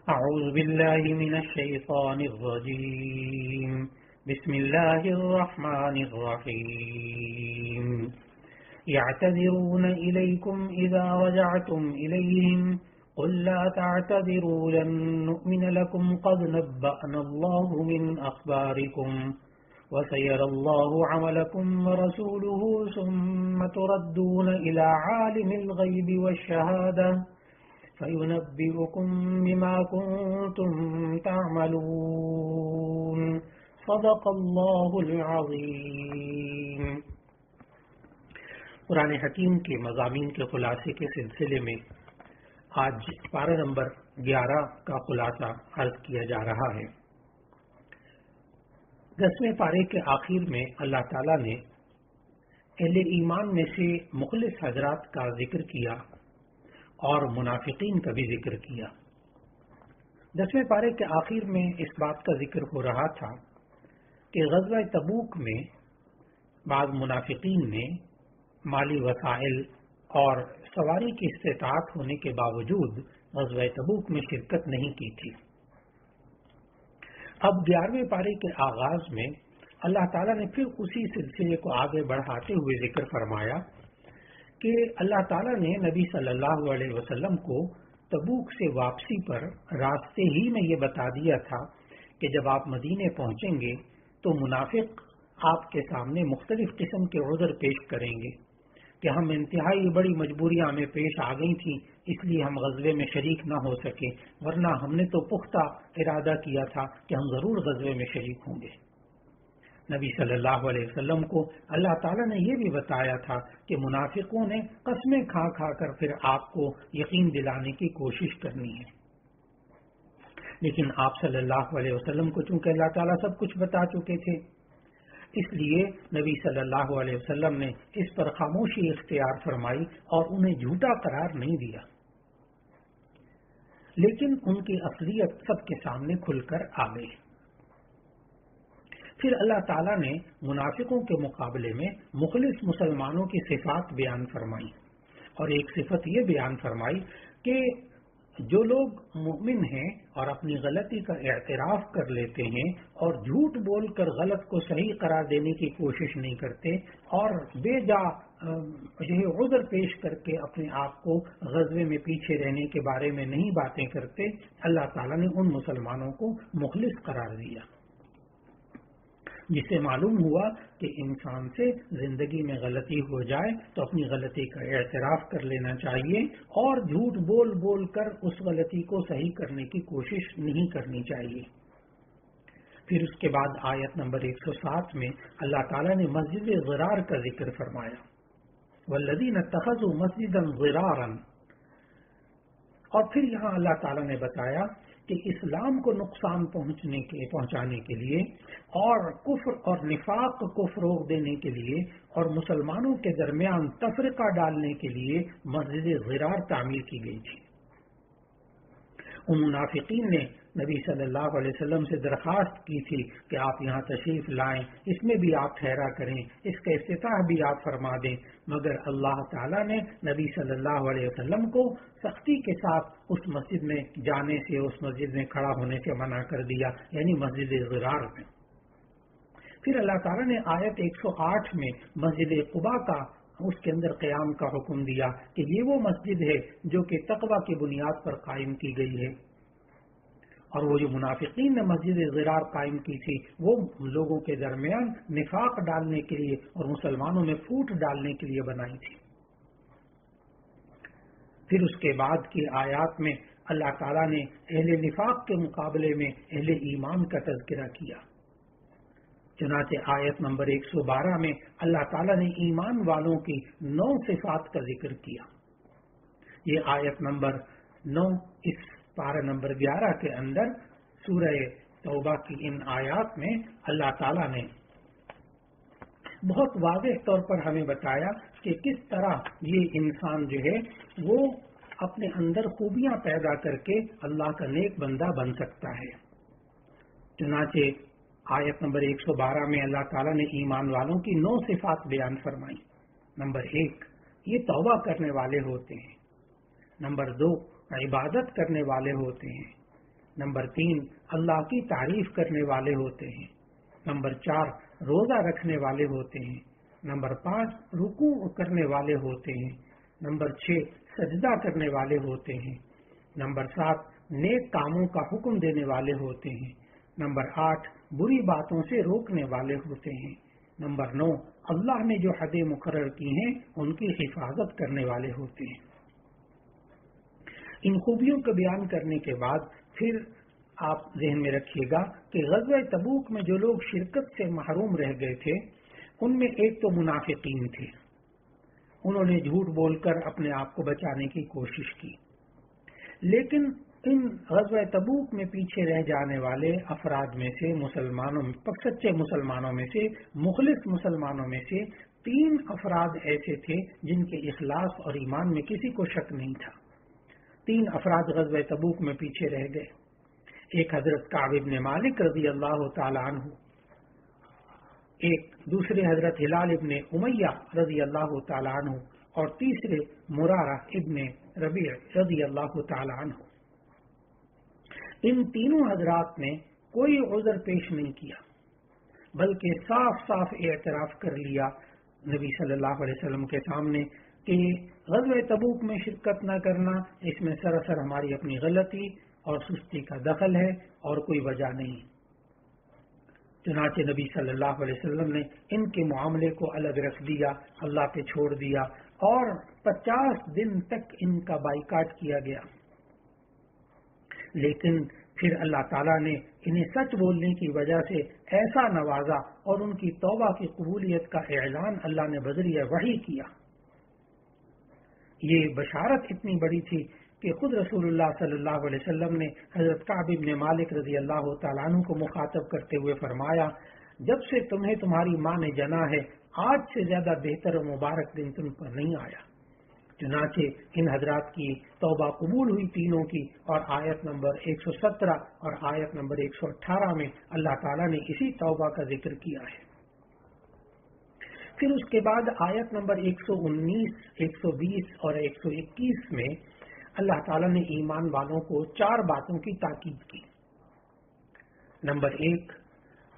أعوذ بالله من الشيطان الرجيم بسم الله الرحمن الرحيم يعتذرون إليكم إذا رجعتم إليهم قل لا تعتذروا لن نؤمن لكم قد نبأنا الله من أخباركم وسيرى الله عملكم ورسوله ثم تردون إلى عالم الغيب والشهادة فينبئكم بما كنتم تعملون صدق الله العظيم۔ قرآن حکیم کے مضامین کے خلاصے کے سلسلے میں آج پارہ نمبر 11 کا خلاصہ عرض کیا جا رہا ہے۔ 10ویں پارے کے آخر میں اللہ تعالیٰ نے اہل ایمان میں سے مخلص حضرات کا ذکر کیا اور منافقین کا بھی ذکر کیا۔ 10ویں پارے کے آخر میں اس بات کا ذکر ہو رہا تھا کہ غزوہ تبوک میں بعض منافقین نے مالی وسائل اور سواری کی استطاعت ہونے کے باوجود غزوہ تبوک میں شرکت نہیں کی تھی۔ اب 11ویں پارے کے آغاز میں اللہ تعالیٰ نے پھر اسی سلسلے کو آگے بڑھاتے ہوئے ذکر فرمایا کہ اللہ تعالیٰ نے نبی صلی اللہ علیہ وسلم کو تبوک سے واپسی پر راستے ہی میں یہ بتا دیا تھا کہ جب آپ مدینے پہنچیں گے تو منافق آپ کے سامنے مختلف قسم کے عذر پیش کریں گے کہ ہم انتہائی بڑی مجبوریاں ہمیں پیش آ گئی تھیں، اس لیے ہم غزوے میں شریک نہ ہو سکے، ورنہ ہم نے تو پختہ ارادہ کیا تھا کہ ہم ضرور غزوے میں شریک ہوں گے۔ نبی صلی اللہ علیہ وسلم کو اللہ تعالیٰ نے یہ بھی بتایا تھا کہ منافقوں نے قسمیں کھا کھا کر پھر آپ کو یقین دلانے کی کوشش کرنی ہے، لیکن آپ صلی اللہ علیہ وسلم کو چونکہ اللہ تعالیٰ سب کچھ بتا چکے تھے، اس لیے نبی صلی اللہ علیہ وسلم نے اس پر خاموشی اختیار فرمائی اور انہیں جھوٹا قرار نہیں دیا، لیکن ان کی اصلیت سب کے سامنے کھل کر آ گئی۔ پھر اللہ تعالیٰ نے منافقوں کے مقابلے میں مخلص مسلمانوں کی صفات بیان فرمائی، اور ایک صفت یہ بیان فرمائی کہ جو لوگ مومن ہیں اور اپنی غلطی کا اعتراف کر لیتے ہیں اور جھوٹ بول کر غلط کو صحیح قرار دینے کی کوشش نہیں کرتے اور بے جا عذر پیش کر کے اپنے آپ کو غزوے میں پیچھے رہنے کے بارے میں نہیں باتیں کرتے، اللہ تعالیٰ نے ان مسلمانوں کو مخلص قرار دیا، جس سے معلوم ہوا کہ انسان سے زندگی میں غلطی ہو جائے تو اپنی غلطی کا اعتراف کر لینا چاہیے اور جھوٹ بول بول کر اس غلطی کو صحیح کرنے کی کوشش نہیں کرنی چاہیے۔ پھر اس کے بعد آیت نمبر 107 میں اللہ تعالیٰ نے مسجد ضرار کا ذکر فرمایا، والذین اتخذوا مسجدا ضرارا، اور پھر یہاں اللہ تعالیٰ نے بتایا کہ اسلام کو نقصان پہنچانے کے لیے اور کفر اور نفاق کو فروغ دینے کے لیے اور مسلمانوں کے درمیان تفرقہ ڈالنے کے لیے مسجد ضرار تعمیر کی گئی تھی۔ ان منافقین نے نبی صلی اللہ علیہ وسلم سے درخواست کی تھی کہ آپ یہاں تشریف لائیں، اس میں بھی آپ ٹھہرا کریں، اس کا افتتاح بھی آپ فرما دیں، مگر اللہ تعالیٰ نے نبی صلی اللہ علیہ وسلم کو سختی کے ساتھ اس مسجد میں جانے سے، اس مسجد میں کھڑا ہونے سے منع کر دیا، یعنی مسجد ضرار میں۔ پھر اللہ تعالیٰ نے آیت 108 میں مسجد قباء کا اس کے اندر قیام کا حکم دیا کہ یہ وہ مسجد ہے جو کہ تقوی کی بنیاد پر قائم کی گئی ہے، اور وہ جو منافقین نے مسجد ضرار قائم کی تھی وہ لوگوں کے درمیان نفاق ڈالنے کے لیے اور مسلمانوں میں پھوٹ ڈالنے کے لیے بنائی تھی۔ پھر اس کے بعد کی آیات میں اللہ تعالیٰ نے اہل نفاق کے مقابلے میں اہل ایمان کا تذکرہ کیا، چنانچہ آیت نمبر 112 میں اللہ تعالیٰ نے ایمان والوں کی 9 صفات کا ذکر کیا۔ یہ آیت نمبر 9 اس پارہ نمبر 11 کے اندر سورہ توبہ کی ان آیات میں اللہ تعالیٰ نے بہت واضح طور پر ہمیں بتایا کہ کس طرح یہ انسان جو ہے وہ اپنے اندر خوبیاں پیدا کر کے اللہ کا نیک بندہ بن سکتا ہے۔ چنانچہ آیت نمبر 112 میں اللہ تعالیٰ نے ایمان والوں کی 9 صفات بیان فرمائی۔ نمبر 1، یہ توبہ کرنے والے ہوتے ہیں۔ نمبر 2، عبادت کرنے والے ہوتے ہیں۔ نمبر 3 اللہ کی تعریف کرنے والے ہوتے ہیں، نمبر 4 روزہ رکھنے والے ہوتے ہیں، نمبر 5 رکوع کرنے والے ہوتے ہیں، نمبر 6 سجدہ کرنے والے ہوتے ہیں، نمبر 7 نیک کاموں کا حکم دینے والے ہوتے ہیں، نمبر 8 بری باتوں سے روکنے والے ہوتے ہیں، نمبر 9 اللہ نے جو حدیں مقرر کی ہیں ان کی حفاظت کرنے والے ہوتے ہیں۔ ان خوبیوں کو بیان کرنے کے بعد پھر آپ ذہن میں رکھیے گا کہ غزوہ تبوک میں جو لوگ شرکت سے محروم رہ گئے تھے ان میں ایک تو منافقین تھے، انہوں نے جھوٹ بول کر اپنے آپ کو بچانے کی کوشش کی، لیکن ان غزوہ تبوک میں پیچھے رہ جانے والے افراد میں سے سچے مسلمانوں میں سے مخلص مسلمانوں میں سے 3 افراد ایسے تھے جن کے اخلاص اور ایمان میں کسی کو شک نہیں تھا۔ 3 افراد غزوہ تبوک میں پیچھے رہ گئے، ایک حضرت کعب بن مالک رضی اللہ تعالی عنہ، ایک دوسرے حضرت ہلال ابن امیہ رضی اللہ تعالی عنہ، اور تیسرے مرارہ ابن ربیع رضی اللہ تعالی عنہ۔ ان تینوں حضرات نے کوئی عذر پیش نہیں کیا بلکہ صاف صاف اعتراف کر لیا نبی صلی اللہ علیہ وسلم کے سامنے کہ غزوہ تبوک میں شرکت نہ کرنا اس میں سراسر ہماری اپنی غلطی اور سستی کا دخل ہے اور کوئی وجہ نہیں۔ چنانچہ نبی صلی اللہ علیہ وسلم نے ان کے معاملے کو الگ رکھ دیا، اللہ پہ چھوڑ دیا، اور 50 دن تک ان کا بائیکاٹ کیا گیا۔ لیکن پھر اللہ تعالیٰ نے انہیں سچ بولنے کی وجہ سے ایسا نوازا اور ان کی توبہ کی قبولیت کا اعلان اللہ نے بذریعہ وحی کیا۔ یہ بشارت اتنی بڑی تھی کہ خود رسول اللہ صلی اللہ علیہ وسلم نے حضرت کعب بن مالک رضی اللہ تعالیٰ عنہ کو مخاطب کرتے ہوئے فرمایا، جب سے تمہیں تمہاری ماں نے جنا ہے آج سے زیادہ بہتر و مبارک دن تم پر نہیں آیا۔ چنانچہ ان حضرات کی توبہ قبول ہوئی تینوں کی، اور آیت نمبر 117 اور آیت نمبر 118 میں اللہ تعالیٰ نے اسی توبہ کا ذکر کیا ہے۔ پھر اس کے بعد آیت نمبر 119، 120 اور 121 میں اللہ تعالیٰ نے ایمان والوں کو 4 باتوں کی تاکید کی۔ نمبر 1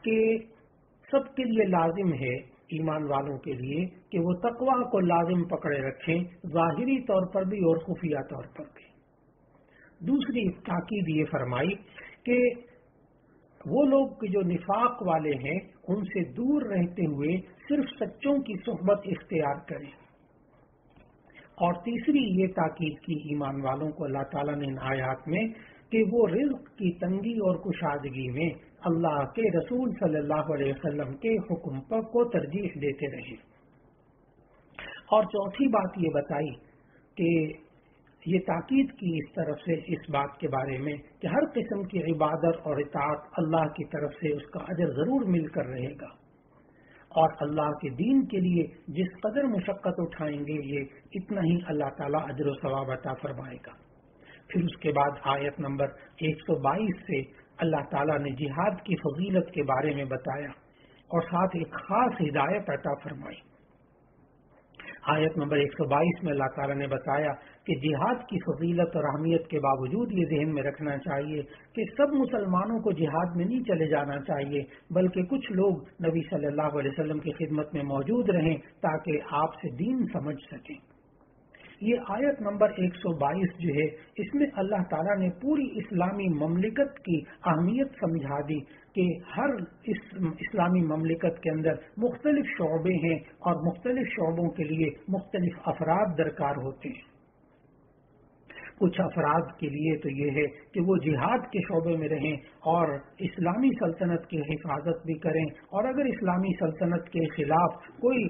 کہ سب کے لیے لازم ہے، ایمان والوں کے لیے، کہ وہ تقویٰ کو لازم پکڑے رکھیں، ظاہری طور پر بھی اور خفیہ طور پر بھی۔ دوسری تاکید یہ فرمائی کہ وہ لوگ جو نفاق والے ہیں ان سے دور رہتے ہوئے صرف سچوں کی صحبت اختیار کریں۔ اور تیسری یہ تاکید کی ایمان والوں کو اللہ تعالیٰ نے ان آیات میں کہ وہ رزق کی تنگی اور کشادگی میں اللہ کے رسول صلی اللہ علیہ وسلم کے حکم پر کو ترجیح دیتے رہے۔ اور چوتھی بات یہ بتائی کہ یہ تاکید کی اس طرف سے اس بات کے بارے میں کہ ہر قسم کی عبادت اور اطاعت اللہ کی طرف سے اس کا اجر ضرور مل کر رہے گا، اور اللہ کے دین کے لیے جس قدر مشقت اٹھائیں گے یہ اتنا ہی اللہ تعالیٰ اجر و ثواب عطا فرمائے گا۔ پھر اس کے بعد آیت نمبر 122 سے اللہ تعالیٰ نے جہاد کی فضیلت کے بارے میں بتایا اور ساتھ ایک خاص ہدایت عطا فرمائی۔ آیت نمبر 122 میں اللہ تعالیٰ نے بتایا کہ جہاد کی فضیلت اور اہمیت کے باوجود یہ ذہن میں رکھنا چاہیے کہ سب مسلمانوں کو جہاد میں نہیں چلے جانا چاہیے، بلکہ کچھ لوگ نبی صلی اللہ علیہ وسلم کی خدمت میں موجود رہیں تاکہ آپ سے دین سمجھ سکیں۔ یہ آیت نمبر 122 جو ہے اس میں اللہ تعالیٰ نے پوری اسلامی مملکت کی اہمیت سمجھا دی کہ ہر اسلامی مملکت کے اندر مختلف شعبے ہیں اور مختلف شعبوں کے لیے مختلف افراد درکار ہوتے ہیں۔ کچھ افراد کے لیے تو یہ ہے کہ وہ جہاد کے شعبے میں رہیں اور اسلامی سلطنت کی حفاظت بھی کریں، اور اگر اسلامی سلطنت کے خلاف کوئی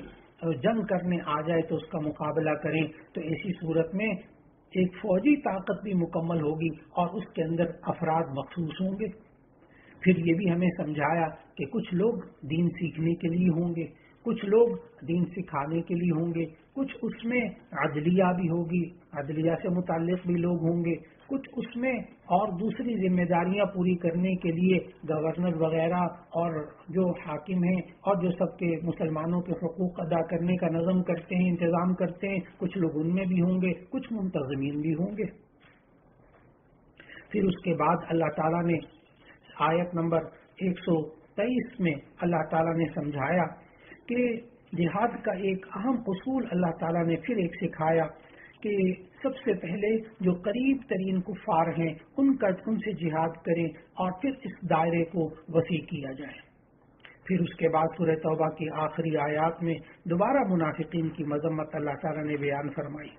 جنگ کرنے آ جائے تو اس کا مقابلہ کریں، تو ایسی صورت میں ایک فوجی طاقت بھی مکمل ہوگی اور اس کے اندر افراد مخصوص ہوں گے۔ پھر یہ بھی ہمیں سمجھایا کہ کچھ لوگ دین سیکھنے کے لیے ہوں گے، کچھ لوگ دین سکھانے کے لیے ہوں گے، کچھ اس میں عدلیہ بھی ہوگی، عدلیہ سے متعلق بھی لوگ ہوں گے، کچھ اس میں اور دوسری ذمہ داریاں پوری کرنے کے لیے گورنر وغیرہ اور جو حاکم ہیں اور جو سب کے مسلمانوں کے حقوق ادا کرنے کا نظم کرتے ہیں، انتظام کرتے ہیں، کچھ لوگ ان میں بھی ہوں گے، کچھ منتظمین بھی ہوں گے۔ پھر اس کے بعد اللہ تعالیٰ نے آیت نمبر 123 میں اللہ تعالیٰ نے سمجھایا کہ جہاد کا ایک اہم اصول اللہ تعالیٰ نے پھر ایک سکھایا کہ سب سے پہلے جو قریب ترین کفار ہیں ان سے جہاد کریں اور پھر اس دائرے کو وسیع کیا جائے. پھر اس کے بعد سورہ توبہ کی آخری آیات میں دوبارہ منافقین کی مذمت اللہ تعالیٰ نے بیان فرمائی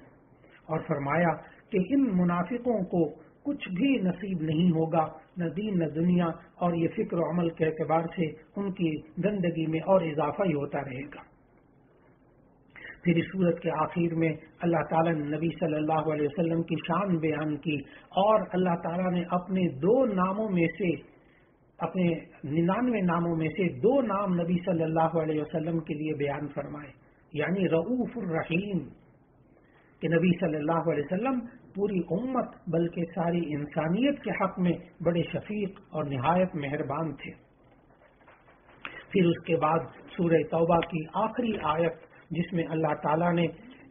اور فرمایا کہ ان منافقوں کو کچھ بھی نصیب نہیں ہوگا، نہ دین نہ دنیا، اور یہ فکر و عمل کے اعتبار سے ان کی گندگی میں اور اضافہ ہی ہوتا رہے گا. پھر اس صورت کے آخر میں اللہ تعالیٰ نے نبی صلی اللہ علیہ وسلم کی شان بیان کی اور اللہ تعالیٰ نے اپنے 99 ناموں میں سے 2 نام نبی صلی اللہ علیہ وسلم کے لیے بیان فرمائے، یعنی رؤوف الرحیم، کہ نبی صلی اللہ علیہ وسلم پوری امت بلکہ ساری انسانیت کے حق میں بڑے شفیق اور نہایت مہربان تھے. پھر اس کے بعد سورہ توبہ کی آخری آیت جس میں اللہ تعالیٰ نے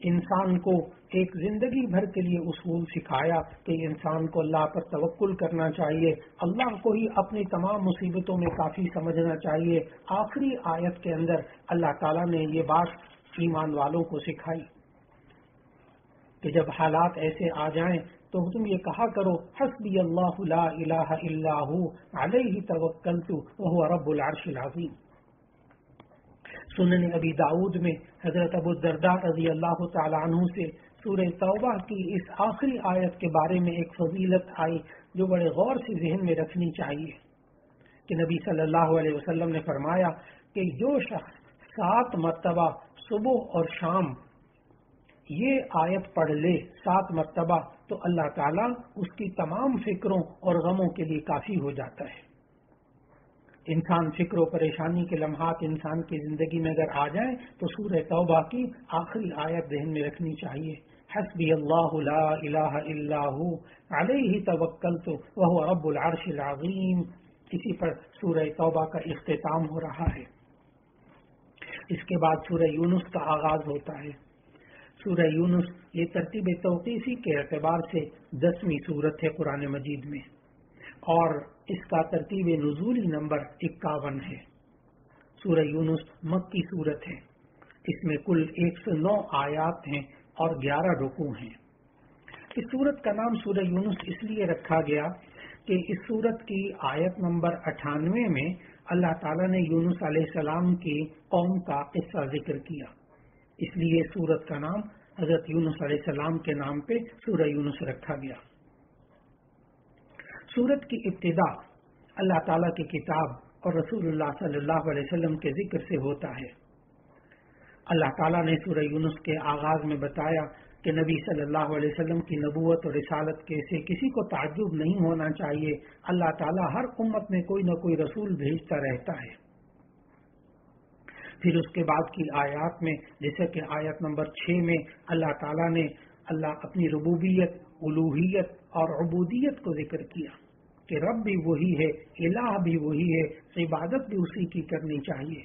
انسان کو ایک زندگی بھر کے لیے اصول سکھایا کہ انسان کو اللہ پر توکل کرنا چاہیے، اللہ کو ہی اپنی تمام مصیبتوں میں کافی سمجھنا چاہیے. آخری آیت کے اندر اللہ تعالیٰ نے یہ بات ایمان والوں کو سکھائی کہ جب حالات ایسے آ جائیں تو تم یہ کہا کرو حسبی اللہ لا الہ الا ہو علیہ توکلت وہو رب العرش العظیم. سنن ابی داؤد میں حضرت ابو الدرداء رضی اللہ تعالی عنہ سے سورہ توبہ کی اس آخری آیت کے بارے میں ایک فضیلت آئی جو بڑے غور سے ذہن میں رکھنی چاہیے کہ نبی صلی اللہ علیہ وسلم نے فرمایا کہ جو شخص 7 مرتبہ صبح اور شام یہ آیت پڑھ لے 7 مرتبہ تو اللہ تعالیٰ اس کی تمام فکروں اور غموں کے لیے کافی ہو جاتا ہے. انسان فکر و پریشانی کے لمحات انسان کی زندگی میں اگر آ جائیں تو سورہ توبہ کی آخری آیت ذہن میں رکھنی چاہیے، حسبی اللہ لا الہ الا ہو علیہ توکلت وہو رب العرش العظیم. اسی پر سورہ توبہ کا اختتام ہو رہا ہے. اس کے بعد سورہ یونس کا آغاز ہوتا ہے. سورہ یونس یہ ترتیب توقیفی کے اعتبار سے 10ویں سورت ہے قرآن مجید میں اور اس کا ترتیب نزولی نمبر 51 ہے. سورہ یونس مکی سورت ہے. اس میں کل 109 آیات ہیں اور 11 رکوع ہیں. اس سورت کا نام سورہ یونس اس لیے رکھا گیا کہ اس سورت کی آیت نمبر 98 میں اللہ تعالیٰ نے یونس علیہ السلام کی قوم کا قصہ ذکر کیا، اس لیے سورت کا نام حضرت یونس علیہ السلام کے نام پہ سورہ یونس رکھا گیا. سورت کی ابتدا اللہ تعالیٰ کی کتاب اور رسول اللہ صلی اللہ علیہ وسلم کے ذکر سے ہوتا ہے. اللہ تعالیٰ نے سورہ یونس کے آغاز میں بتایا کہ نبی صلی اللہ علیہ وسلم کی نبوت اور رسالت کے سے کسی کو تعجب نہیں ہونا چاہیے. اللہ تعالیٰ ہر امت میں کوئی نہ کوئی رسول بھیجتا رہتا ہے. پھر اس کے بعد کی آیات میں جیسے کہ آیت نمبر 6 میں اللہ تعالیٰ نے اپنی ربوبیت، الوہیت اور عبودیت کو ذکر کیا کہ رب بھی وہی ہے، الہ بھی وہی ہے، عبادت بھی اسی کی کرنی چاہیے.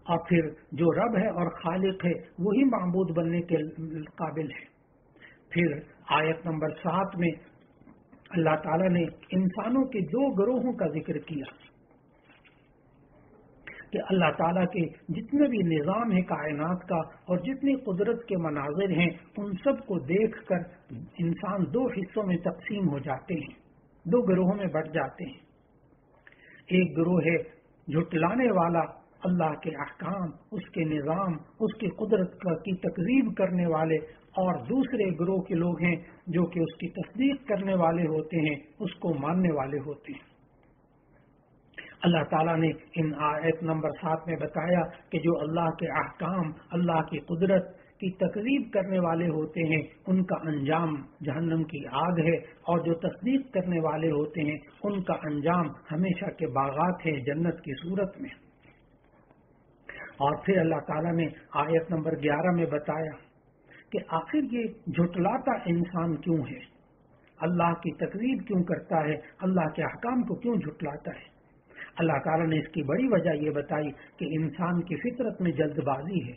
اور پھر جو رب ہے اور خالق ہے وہی معبود بننے کے قابل ہے. پھر آیت نمبر 7 میں اللہ تعالیٰ نے انسانوں کے 2 گروہوں کا ذکر کیا کہ اللہ تعالیٰ کے جتنے بھی نظام ہے کائنات کا اور جتنی قدرت کے مناظر ہیں ان سب کو دیکھ کر انسان 2 حصوں میں تقسیم ہو جاتے ہیں، 2 گروہوں میں بٹ جاتے ہیں. ایک گروہ ہے جھٹلانے والا اللہ کے احکام، اس کے نظام، اس کی قدرت کی تکذیب کرنے والے، اور دوسرے گروہ کے لوگ ہیں جو کہ اس کی تصدیق کرنے والے ہوتے ہیں، اس کو ماننے والے ہوتے ہیں. اللہ تعالیٰ نے ان آیت نمبر 7 میں بتایا کہ جو اللہ کے احکام، اللہ کی قدرت کی تکذیب کرنے والے ہوتے ہیں ان کا انجام جہنم کی آگ ہے، اور جو تصدیق کرنے والے ہوتے ہیں ان کا انجام ہمیشہ کے باغات ہے جنت کی صورت میں. اور پھر اللہ تعالیٰ نے آیت نمبر 11 میں بتایا کہ آخر یہ جھٹلاتا انسان کیوں ہے، اللہ کی تکذیب کیوں کرتا ہے، اللہ کے احکام کو کیوں جھٹلاتا ہے. اللہ تعالیٰ نے اس کی بڑی وجہ یہ بتائی کہ انسان کی فطرت میں جلد بازی ہے.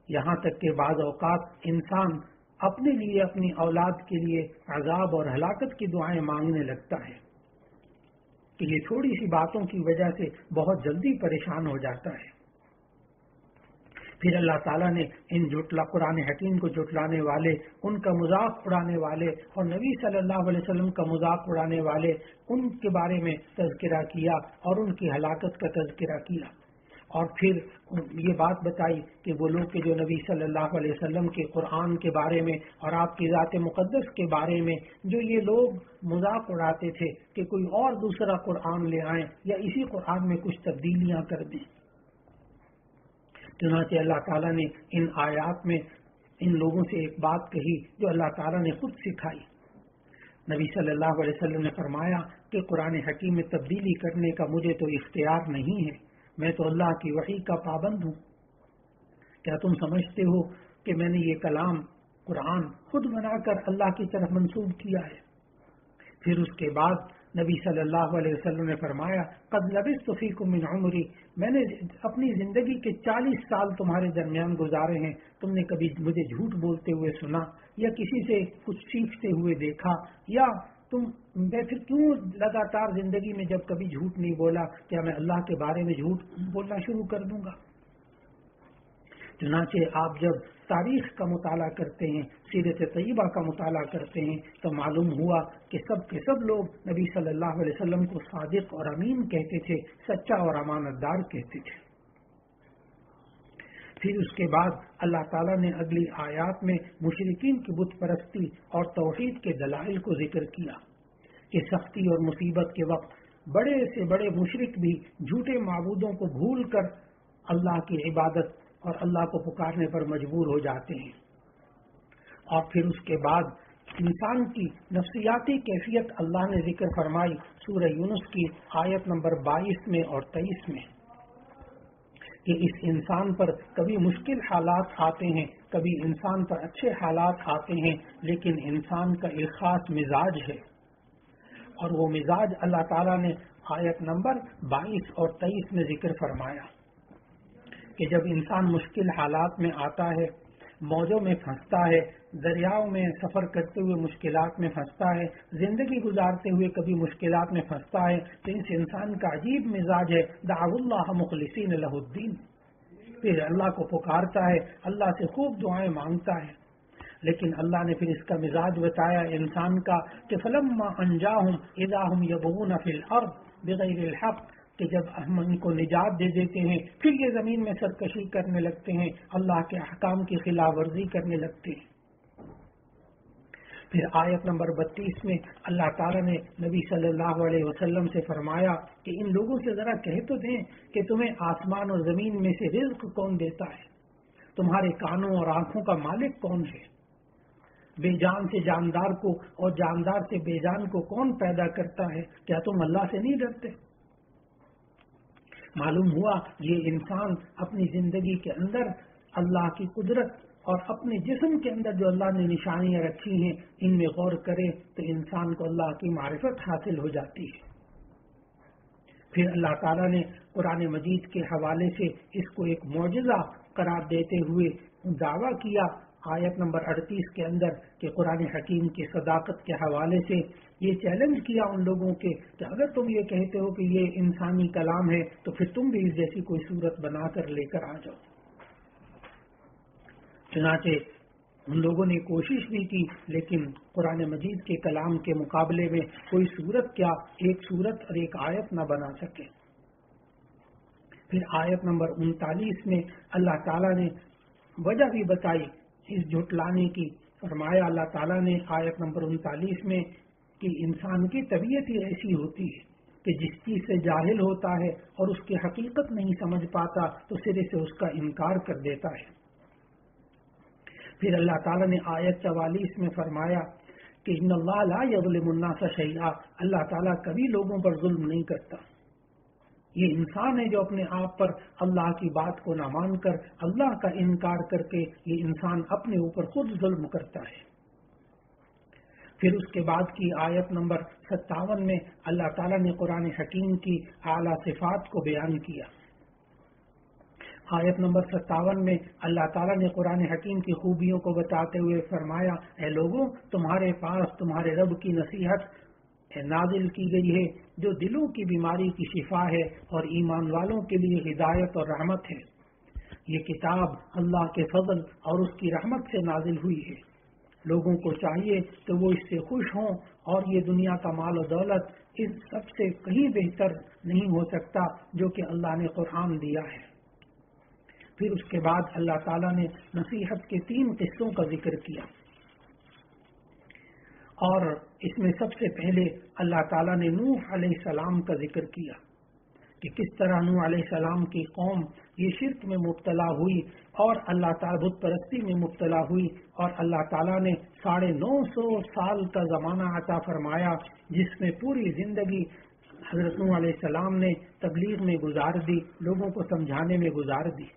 یہاں تک کہ بعض اوقات انسان اپنے لیے اپنی اولاد کے لیے عذاب اور ہلاکت کی دعائیں مانگنے لگتا ہے کہ یہ تھوڑی سی باتوں کی وجہ سے بہت جلدی پریشان ہو جاتا ہے۔ پھر اللہ تعالیٰ نے ان قرآن حکیم کو جھٹلانے والے، ان کا مذاق اڑانے والے اور نبی صلی اللہ علیہ وسلم کا مذاق اڑانے والے، ان کے بارے میں تذکرہ کیا اور ان کی ہلاکت کا تذکرہ کیا، اور پھر یہ بات بتائی کہ وہ لوگ کہ جو نبی صلی اللہ علیہ وسلم کے قرآن کے بارے میں اور آپ کی ذات مقدس کے بارے میں جو یہ لوگ مذاق اڑاتے تھے کہ کوئی اور دوسرا قرآن لے آئیں یا اسی قرآن میں کچھ تبدیلیاں کر دیں۔ چنانچہ اللہ تعالیٰ نے ان آیات میں ان لوگوں سے ایک بات کہی جو اللہ تعالیٰ نے خود سکھائی۔ نبی صلی اللہ علیہ وسلم نے فرمایا کہ قرآن حکیم میں تبدیلی کرنے کا مجھے تو اختیار نہیں ہے، میں تو اللہ کی وحی کا پابند ہوں۔ کیا تم سمجھتے ہو کہ میں نے یہ کلام قرآن خود بنا کر اللہ کی طرف منسوب کیا ہے؟ پھر اس کے بعد نبی صلی اللہ علیہ وسلم نے فرمایا قد لبثت فیکم من عمری، میں نے اپنی زندگی کے 40 سال تمہارے درمیان گزارے ہیں، تم نے کبھی مجھے جھوٹ بولتے ہوئے سنا یا کسی سے کچھ سیکھتے ہوئے دیکھا؟ یا میں پھر کیوں لگاتار زندگی میں جب کبھی جھوٹ نہیں بولا، کیا میں اللہ کے بارے میں جھوٹ بولنا شروع کر دوں گا؟ چنانچہ آپ جب تاریخ کا مطالعہ کرتے ہیں، سیرت طیبہ کا مطالعہ کرتے ہیں، تو معلوم ہوا کہ سب کے سب لوگ نبی صلی اللہ علیہ وسلم کو صادق اور امین کہتے تھے، سچا اور امانت دار کہتے تھے۔ پھر اس کے بعد اللہ تعالیٰ نے اگلی آیات میں مشرکین کی بت پرستی اور توحید کے دلائل کو ذکر کیا کہ سختی اور مصیبت کے وقت بڑے سے بڑے مشرک بھی جھوٹے معبودوں کو بھول کر اللہ کی عبادت اور اللہ کو پکارنے پر مجبور ہو جاتے ہیں۔ اور پھر اس کے بعد انسان کی نفسیاتی کیفیت اللہ نے ذکر فرمائی سورہ یونس کی آیت نمبر 22 میں اور 23 میں کہ اس انسان پر کبھی مشکل حالات آتے ہیں، کبھی انسان پر اچھے حالات آتے ہیں، لیکن انسان کا ایک خاص مزاج ہے، اور وہ مزاج اللہ تعالیٰ نے آیت نمبر 22 اور 23 میں ذکر فرمایا کہ جب انسان مشکل حالات میں آتا ہے، موجوں میں پھنستا ہے، دریاؤں میں سفر کرتے ہوئے مشکلات میں پھنستا ہے، زندگی گزارتے ہوئے کبھی مشکلات میں پھنستا ہے، تو اس انسان کا عجیب مزاج ہے، دعوا اللہ مخلصین لہ الدین، پھر اللہ کو پکارتا ہے، اللہ سے خوب دعائیں مانگتا ہے۔ لیکن اللہ نے پھر اس کا مزاج بتایا انسان کا کہ فلما انجاہم اذا ہم یبغون فی الارض بغیر الحق، کہ جب ہم ان کو نجات دے دیتے ہیں پھر یہ زمین میں سرکشی کرنے لگتے ہیں، اللہ کے احکام کی خلاف ورزی کرنے لگتے ہیں۔ پھر آیت نمبر 32 میں اللہ تعالیٰ نے نبی صلی اللہ علیہ وسلم سے فرمایا کہ ان لوگوں سے ذرا کہہ تو دیں کہ تمہیں آسمان اور زمین میں سے رزق کون دیتا ہے، تمہارے کانوں اور آنکھوں کا مالک کون ہے، بے جان سے جاندار کو اور جاندار سے بے جان کو کون پیدا کرتا ہے، کیا تم اللہ سے نہیں ڈرتے؟ معلوم ہوا یہ انسان اپنی زندگی کے اندر اللہ کی قدرت اور اپنے جسم کے اندر جو اللہ نے نشانیاں رکھی ہیں ان میں غور کرے تو انسان کو اللہ کی معرفت حاصل ہو جاتی ہے۔ پھر اللہ تعالیٰ نے قرآن مجید کے حوالے سے اس کو ایک معجزہ قرار دیتے ہوئے دعویٰ کیا آیت نمبر 38 کے اندر کہ قرآن حکیم کی صداقت کے حوالے سے یہ چیلنج کیا ان لوگوں کے کہ اگر تم یہ کہتے ہو کہ یہ انسانی کلام ہے تو پھر تم بھی اس جیسی کوئی صورت بنا کر لے کر آ جاؤ۔ چنانچہ ان لوگوں نے کوشش بھی کی لیکن قرآن مجید کے کلام کے مقابلے میں کوئی صورت کیا ایک صورت اور ایک آیت نہ بنا سکے۔ پھر آیت نمبر 39 میں اللہ تعالیٰ نے وجہ بھی بتائی اس جھٹلانے کی، فرمایا اللہ تعالیٰ نے آیت نمبر 39 میں کہ انسان کی طبیعت ہی ایسی ہوتی ہے کہ جس چیز سے جاہل ہوتا ہے اور اس کی حقیقت نہیں سمجھ پاتا تو سرے سے اس کا انکار کر دیتا ہے۔ پھر اللہ تعالیٰ نے آیت 44 میں فرمایا کہ ان اللہ لا یظلم الناس شیئا، اللہ تعالیٰ کبھی لوگوں پر ظلم نہیں کرتا۔ یہ انسان ہے جو اپنے آپ پر اللہ کی بات کو نہ مان کر اللہ کا انکار کر کے یہ انسان اپنے اوپر خود ظلم کرتا ہے۔ پھر اس کے بعد کی آیت نمبر 57 میں اللہ تعالیٰ نے قرآن حکیم کی اعلیٰ صفات کو بیان کیا۔ آیت نمبر 57 میں اللہ تعالیٰ نے قرآن حکیم کی خوبیوں کو بتاتے ہوئے فرمایا، اے لوگوں، تمہارے پاس تمہارے رب کی نصیحت نازل کی گئی ہے جو دلوں کی بیماری کی شفا ہے اور ایمان والوں کے لیے ہدایت اور رحمت ہے۔ یہ کتاب اللہ کے فضل اور اس کی رحمت سے نازل ہوئی ہے۔ لوگوں کو چاہیے کہ وہ اس سے خوش ہوں، اور یہ دنیا کا مال و دولت اس سب سے کہیں بہتر نہیں ہو سکتا جو کہ اللہ نے قرآن دیا ہے۔ پھر اس کے بعد اللہ تعالیٰ نے نصیحت کے 3 قصوں کا ذکر کیا، اور اس میں سب سے پہلے اللہ تعالیٰ نے نوح علیہ السلام کا ذکر کیا کہ کس طرح نوح علیہ السلام کی قوم یہ شرک میں مبتلا ہوئی اور اللہ تعالیٰ بت پرستی میں مبتلا ہوئی، اور اللہ تعالیٰ نے 950 سال کا زمانہ عطا فرمایا جس میں پوری زندگی حضرت نوح علیہ السلام نے تبلیغ میں گزار دی، لوگوں کو سمجھانے میں گزار دی۔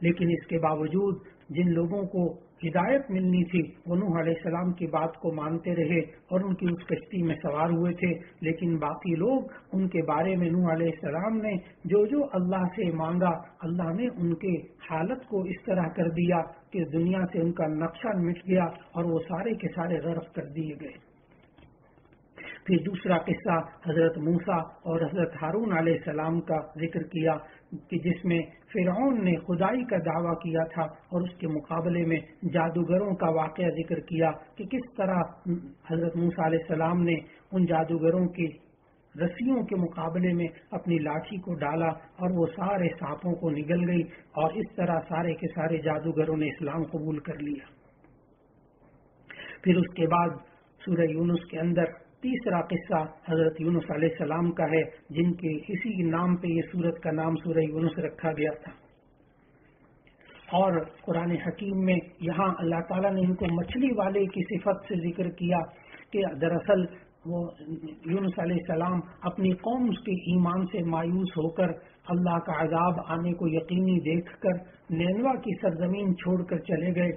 لیکن اس کے باوجود جن لوگوں کو ہدایت ملنی تھی وہ نوح علیہ السلام کی بات کو مانتے رہے اور ان کی اس کشتی میں سوار ہوئے تھے، لیکن باقی لوگ ان کے بارے میں نوح علیہ السلام نے جو اللہ سے مانگا، اللہ نے ان کے حالت کو اس طرح کر دیا کہ دنیا سے ان کا نقشہ مٹ گیا اور وہ سارے کے سارے غرق کر دیے گئے۔ پھر دوسرا قصہ حضرت موسیٰ اور حضرت ہارون علیہ السلام کا ذکر کیا کہ جس میں فرعون نے خدائی کا دعویٰ کیا تھا اور اس کے مقابلے میں جادوگروں کا واقعہ ذکر کیا کہ کس طرح حضرت موسیٰ علیہ السلام نے ان جادوگروں کی رسیوں کے مقابلے میں اپنی لاٹھی کو ڈالا اور وہ سارے سانپوں کو نگل گئی، اور اس طرح سارے کے سارے جادوگروں نے اسلام قبول کر لیا۔ پھر اس کے بعد سورہ یونس کے اندر تیسرا قصہ حضرت یونس علیہ السلام کا ہے، جن کے اسی نام پہ یہ سورت کا نام سورہ یونس رکھا گیا تھا۔ اور قرآن حکیم میں یہاں اللہ تعالیٰ نے ان کو مچھلی والے کی صفت سے ذکر کیا کہ دراصل وہ یونس علیہ السلام اپنی قوم کے ایمان سے مایوس ہو کر اللہ کا عذاب آنے کو یقینی دیکھ کر نینوا کی سرزمین چھوڑ کر چلے گئے۔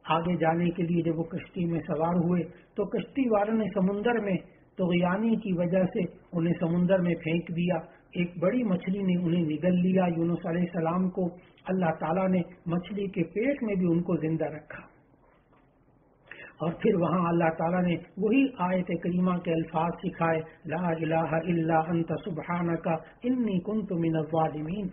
آگے جانے کے لیے جب وہ کشتی میں سوار ہوئے تو کشتی والوں نے سمندر میں طغیانی کی وجہ سے انہیں سمندر میں پھینک دیا۔ ایک بڑی مچھلی نے انہیں نگل لیا یونس علیہ السلام کو۔ اللہ تعالیٰ نے مچھلی کے پیٹ میں بھی ان کو زندہ رکھا، اور پھر وہاں اللہ تعالیٰ نے وہی آیت کریمہ کے الفاظ سکھائے، لا الہ الا انت سبحانک انی کنت من الظالمین۔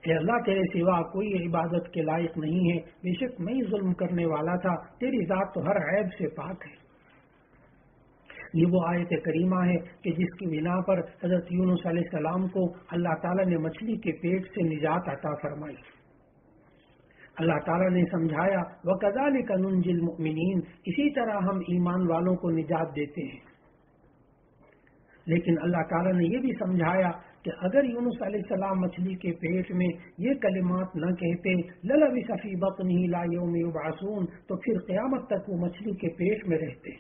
اے اللہ، تیرے سوا کوئی عبادت کے لائق نہیں ہے، بے شک میں ہی ظلم کرنے والا تھا، تیری ذات تو ہر عیب سے پاک ہے۔ یہ وہ آیت کریمہ ہے کہ جس کی بنا پر حضرت یونس علیہ السلام کو اللہ تعالیٰ نے مچھلی کے پیٹ سے نجات عطا فرمائی۔ اللہ تعالیٰ نے سمجھایا وَكَذَلِكَ نُنْجِي الْمُؤْمِنِينَ، اسی طرح ہم ایمان والوں کو نجات دیتے ہیں۔ لیکن اللہ تعالیٰ نے یہ بھی سمجھایا کہ اگر یونس علیہ السلام مچھلی کے پیٹ میں یہ کلمات نہ کہتے لَلَبِثَ فِي بَطْنِهِ إِلَىٰ يَوْمِ يُبْعَثُونَ، تو پھر قیامت تک وہ مچھلی کے پیٹ میں رہتے۔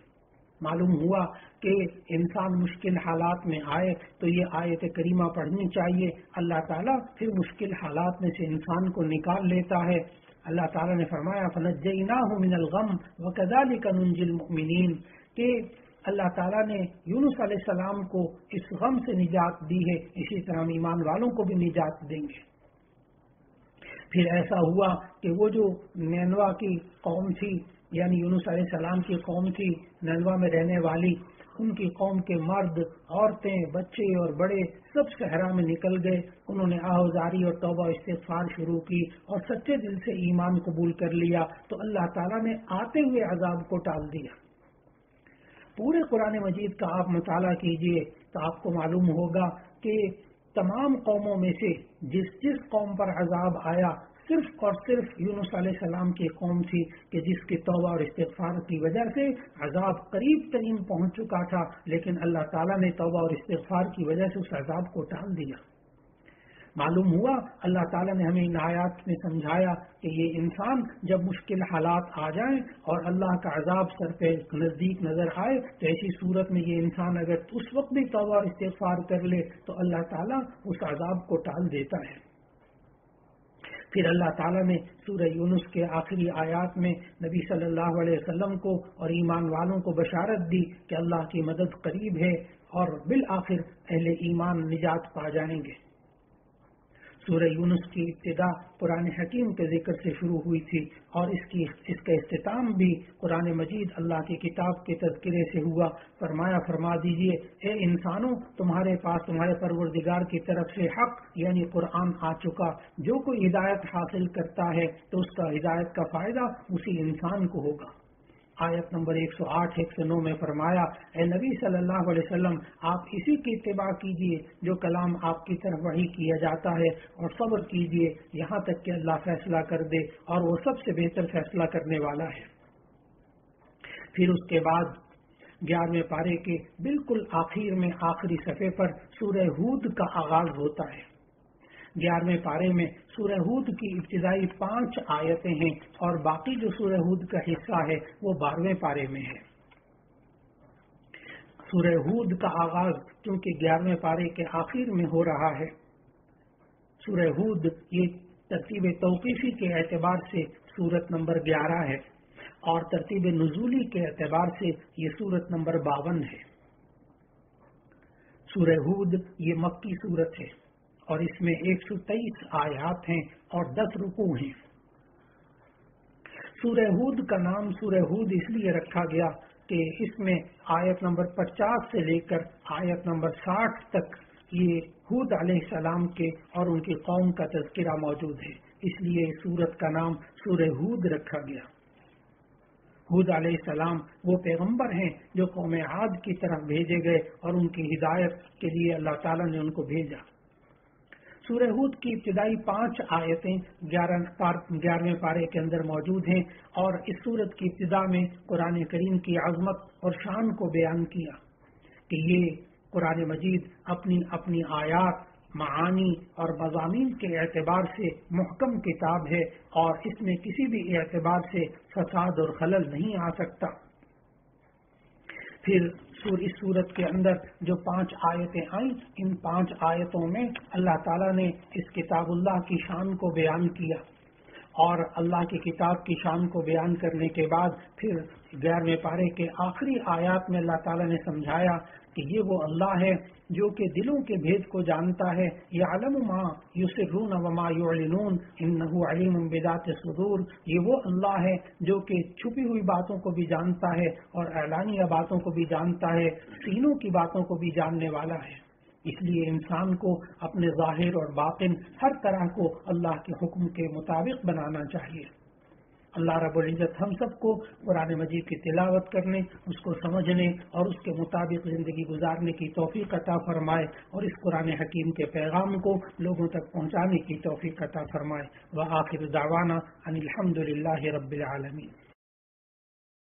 معلوم ہوا کہ انسان مشکل حالات میں آئے تو یہ آیت کریمہ پڑھنی چاہیے، اللہ تعالیٰ پھر مشکل حالات میں سے انسان کو نکال لیتا ہے۔ اللہ تعالیٰ نے فرمایا فَنَجَّيْنَاهُ مِنَ الْغَمِّ وَكَذَلِكَ نُنْجِي الْمُؤْمِنِينَ کہ اللہ تعالیٰ نے یونس علیہ السلام کو اس غم سے نجات دی ہے، اسی طرح ہم ایمان والوں کو بھی نجات دیں گے۔ پھر ایسا ہوا کہ وہ جو نینوا کی قوم تھی، یعنی یونس علیہ السلام کی قوم تھی نینوا میں رہنے والی، ان کی قوم کے مرد، عورتیں، بچے اور بڑے سب صحرا میں نکل گئے۔ انہوں نے آہوزاری اور توبہ استغفار شروع کی اور سچے دل سے ایمان قبول کر لیا، تو اللہ تعالیٰ نے آتے ہوئے عذاب کو ٹال دیا۔ پورے قرآن مجید کا آپ مطالعہ کیجئے تو آپ کو معلوم ہوگا کہ تمام قوموں میں سے جس قوم پر عذاب آیا صرف اور صرف یونس علیہ السلام کی قوم تھی کہ جس کی توبہ اور استغفار کی وجہ سے عذاب قریب ترین پہنچ چکا تھا، لیکن اللہ تعالیٰ نے توبہ اور استغفار کی وجہ سے اس عذاب کو ٹال دیا۔ معلوم ہوا اللہ تعالیٰ نے ہمیں ان آیات میں سمجھایا کہ یہ انسان جب مشکل حالات آ جائیں اور اللہ کا عذاب سر پہ نزدیک نظر آئے تو ایسی صورت میں یہ انسان اگر اس وقت بھی توبہ اور استغفار کر لے تو اللہ تعالیٰ اس عذاب کو ٹال دیتا ہے۔ پھر اللہ تعالیٰ نے سورہ یونس کے آخری آیات میں نبی صلی اللہ علیہ وسلم کو اور ایمان والوں کو بشارت دی کہ اللہ کی مدد قریب ہے اور بالآخر اہل ایمان نجات پا جائیں گے۔ سورہ یونس کی ابتدا قرآن حکیم کے ذکر سے شروع ہوئی تھی اور اس کا اختتام بھی قرآن مجید اللہ کی کتاب کے تذکرے سے ہوا۔ فرما دیجئے اے انسانوں، تمہارے پاس تمہارے پروردگار کی طرف سے حق یعنی قرآن آ چکا، جو کوئی ہدایت حاصل کرتا ہے تو اس کا ہدایت کا فائدہ اسی انسان کو ہوگا۔ آیت نمبر 108 109 میں فرمایا، اے نبی صلی اللہ علیہ وسلم، آپ اسی کی اتباع کیجئے جو کلام آپ کی طرف وحی کیا جاتا ہے، اور صبر کیجئے یہاں تک کہ اللہ فیصلہ کر دے، اور وہ سب سے بہتر فیصلہ کرنے والا ہے۔ پھر اس کے بعد 11ویں پارے کے بالکل آخر میں آخری صفحے پر سورہ ہود کا آغاز ہوتا ہے۔ 11ویں پارے میں سورہ ہود کی ابتدائی 5 آیتیں ہیں اور باقی جو سورہ ہود کا حصہ ہے وہ 12ویں پارے میں ہے۔ سورہ ہود کا آغاز کیونکہ 11ویں پارے کے آخر میں ہو رہا ہے، سورہ ہود یہ ترتیب توقیفی کے اعتبار سے سورت نمبر 11 ہے اور ترتیب نزولی کے اعتبار سے یہ سورت نمبر 52 ہے۔ سورہ ہود یہ مکی سورت ہے اور اس میں 123 آیات ہیں اور 10 رکوع ہیں۔ سورہ ہود کا نام سورہ ہود اس لیے رکھا گیا کہ اس میں آیت نمبر 50 سے لے کر آیت نمبر 60 تک یہ ہود علیہ السلام کے اور ان کی قوم کا تذکرہ موجود ہے، اس لیے سورت کا نام سورہ ہود رکھا گیا۔ ہود علیہ السلام وہ پیغمبر ہیں جو قوم عاد کی طرف بھیجے گئے اور ان کی ہدایت کے لیے اللہ تعالیٰ نے ان کو بھیجا۔ سورہ ہود کی ابتدائی 5 آیتیں 11ویں پارے کے اندر موجود ہیں اور اس سورت کی ابتدا میں قرآن کریم کی عظمت اور شان کو بیان کیا کہ یہ قرآن مجید اپنی آیات، معانی اور مضامین کے اعتبار سے محکم کتاب ہے اور اس میں کسی بھی اعتبار سے فساد اور خلل نہیں آ سکتا۔ پھر اس سورت کے اندر جو 5 آیتیں آئیں، ان 5 آیتوں میں اللہ تعالیٰ نے اس کتاب اللہ کی شان کو بیان کیا اور اللہ کی کتاب کی شان کو بیان کرنے کے بعد پھر 11ویں پارے کے آخری آیات میں اللہ تعالیٰ نے سمجھایا کہ یہ وہ اللہ ہے جو کہ دلوں کے بھید کو جانتا ہے، یعلم ما یسرون وما یعلنون انہ علیم بذات الصدور، یہ وہ اللہ ہے جو کہ چھپی ہوئی باتوں کو بھی جانتا ہے اور اعلانیہ باتوں کو بھی جانتا ہے، سینوں کی باتوں کو بھی جاننے والا ہے۔ اس لیے انسان کو اپنے ظاہر اور باطن ہر طرح کو اللہ کے حکم کے مطابق بنانا چاہیے۔ اللہ رب العزت ہم سب کو قرآن مجید کی تلاوت کرنے، اس کو سمجھنے اور اس کے مطابق زندگی گزارنے کی توفیق عطا فرمائے اور اس قرآن حکیم کے پیغام کو لوگوں تک پہنچانے کی توفیق عطا فرمائے۔ وآخر دعوانا ان الحمد للہ رب العالمین۔